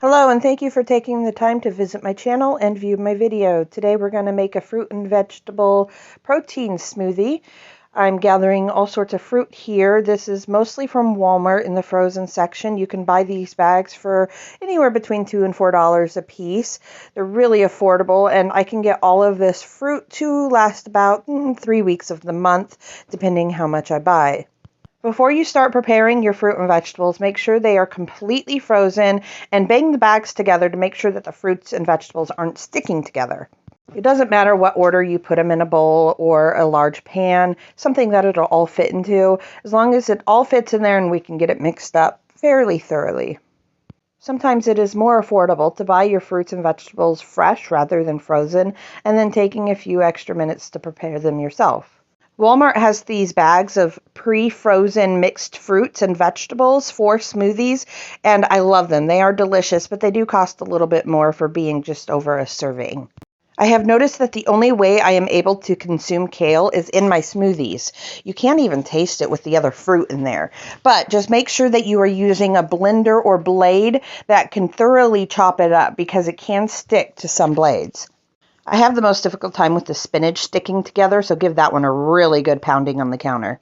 Hello, and thank you for taking the time to visit my channel and view my video. Today we're going to make a fruit and vegetable protein smoothie. I'm gathering all sorts of fruit here. This is mostly from Walmart in the frozen section. You can buy these bags for anywhere between $2 and $4 a piece. They're really affordable, and I can get all of this fruit to last about 3 weeks of the month, depending how much I buy. Before you start preparing your fruit and vegetables, make sure they are completely frozen and bang the bags together to make sure that the fruits and vegetables aren't sticking together. It doesn't matter what order you put them in a bowl or a large pan, something that it'll all fit into, as long as it all fits in there and we can get it mixed up fairly thoroughly. Sometimes it is more affordable to buy your fruits and vegetables fresh rather than frozen, and then taking a few extra minutes to prepare them yourself. Walmart has these bags of pre-frozen mixed fruits and vegetables for smoothies, and I love them. They are delicious, but they do cost a little bit more for being just over a serving. I have noticed that the only way I am able to consume kale is in my smoothies. You can't even taste it with the other fruit in there. But just make sure that you are using a blender or blade that can thoroughly chop it up, because it can stick to some blades. I have the most difficult time with the spinach sticking together, so give that one a really good pounding on the counter.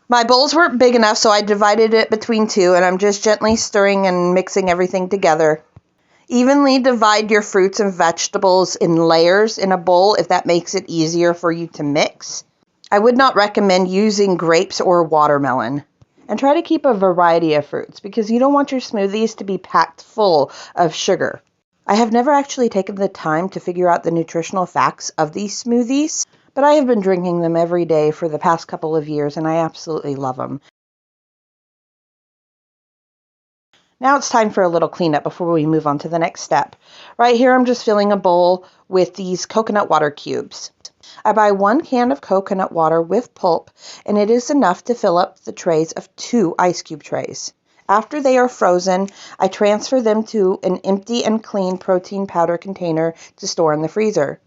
My bowls weren't big enough, so I divided it between two, and I'm just gently stirring and mixing everything together. Evenly divide your fruits and vegetables in layers in a bowl if that makes it easier for you to mix. I would not recommend using grapes or watermelon. And try to keep a variety of fruits, because you don't want your smoothies to be packed full of sugar. I have never actually taken the time to figure out the nutritional facts of these smoothies, but I have been drinking them every day for the past couple of years, and I absolutely love them. Now it's time for a little cleanup before we move on to the next step. Right here I'm just filling a bowl with these coconut water cubes. I buy 1 can of coconut water with pulp, and it is enough to fill up the trays of 2 ice cube trays. After they are frozen, I transfer them to an empty and clean protein powder container to store in the freezer.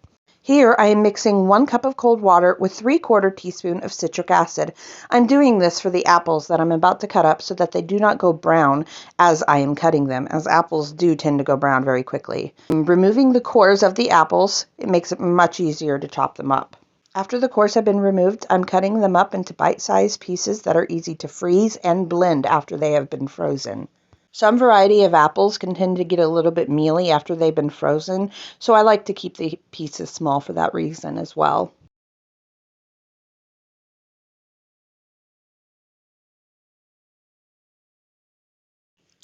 Here I am mixing 1 cup of cold water with 3/4 teaspoon of citric acid. I'm doing this for the apples that I'm about to cut up so that they do not go brown as I am cutting them, as apples do tend to go brown very quickly. I'm removing the cores of the apples. It makes it much easier to chop them up. After the cores have been removed, I'm cutting them up into bite-sized pieces that are easy to freeze and blend after they have been frozen. Some variety of apples can tend to get a little bit mealy after they've been frozen, so I like to keep the pieces small for that reason as well.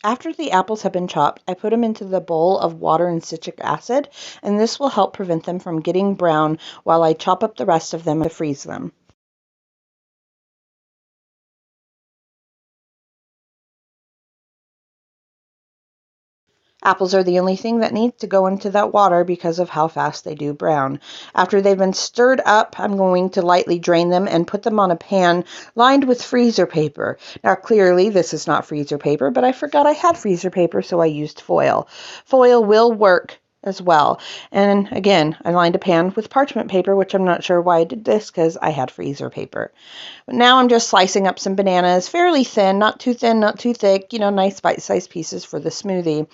After the apples have been chopped, I put them into the bowl of water and citric acid, and this will help prevent them from getting brown while I chop up the rest of them to freeze them. Apples are the only thing that needs to go into that water because of how fast they do brown. After they've been stirred up, I'm going to lightly drain them and put them on a pan lined with freezer paper. Now, clearly, this is not freezer paper, but I forgot I had freezer paper, so I used foil. Foil will work as well. And again, I lined a pan with parchment paper, which I'm not sure why I did this, because I had freezer paper. But now I'm just slicing up some bananas, fairly thin, not too thin, not too thick, nice bite-sized pieces for the smoothie.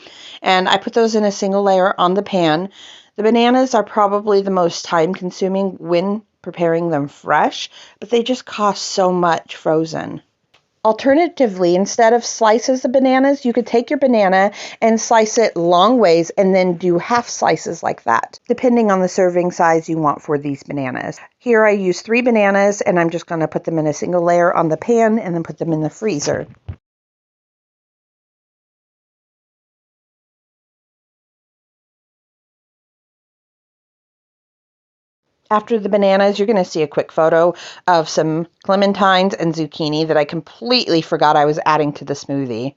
And I put those in a single layer on the pan. The bananas are probably the most time-consuming when preparing them fresh, but they just cost so much frozen. Alternatively, instead of slices of bananas, you could take your banana and slice it long ways and then do half slices like that, depending on the serving size you want for these bananas. Here I use 3 bananas, and I'm just going to put them in a single layer on the pan and then put them in the freezer. After the bananas, you're going to see a quick photo of some clementines and zucchini that I completely forgot I was adding to the smoothie.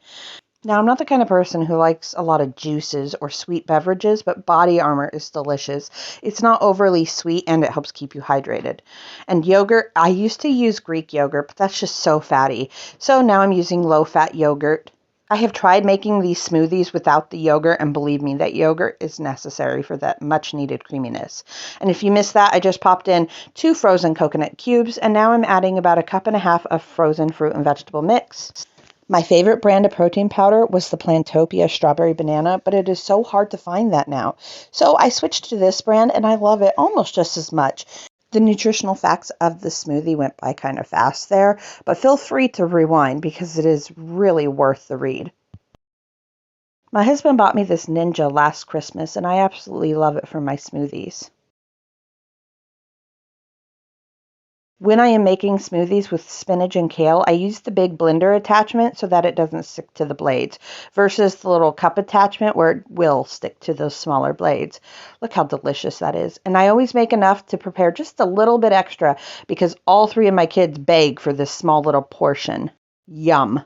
Now, I'm not the kind of person who likes a lot of juices or sweet beverages, but Body Armor is delicious. It's not overly sweet, and it helps keep you hydrated. And yogurt, I used to use Greek yogurt, but that's just so fatty. So now I'm using low-fat yogurt. I have tried making these smoothies without the yogurt, and believe me, that yogurt is necessary for that much-needed creaminess. And if you missed that, I just popped in 2 frozen coconut cubes, and now I'm adding about 1.5 cups of frozen fruit and vegetable mix. My favorite brand of protein powder was the Plantopia Strawberry Banana, but it is so hard to find that now. So I switched to this brand and I love it almost just as much. The nutritional facts of the smoothie went by kind of fast there, but feel free to rewind because it is really worth the read. My husband bought me this Ninja last Christmas and I absolutely love it for my smoothies. When I am making smoothies with spinach and kale, I use the big blender attachment so that it doesn't stick to the blades versus the little cup attachment where it will stick to those smaller blades. Look how delicious that is. And I always make enough to prepare just a little bit extra because all three of my kids beg for this small little portion. Yum.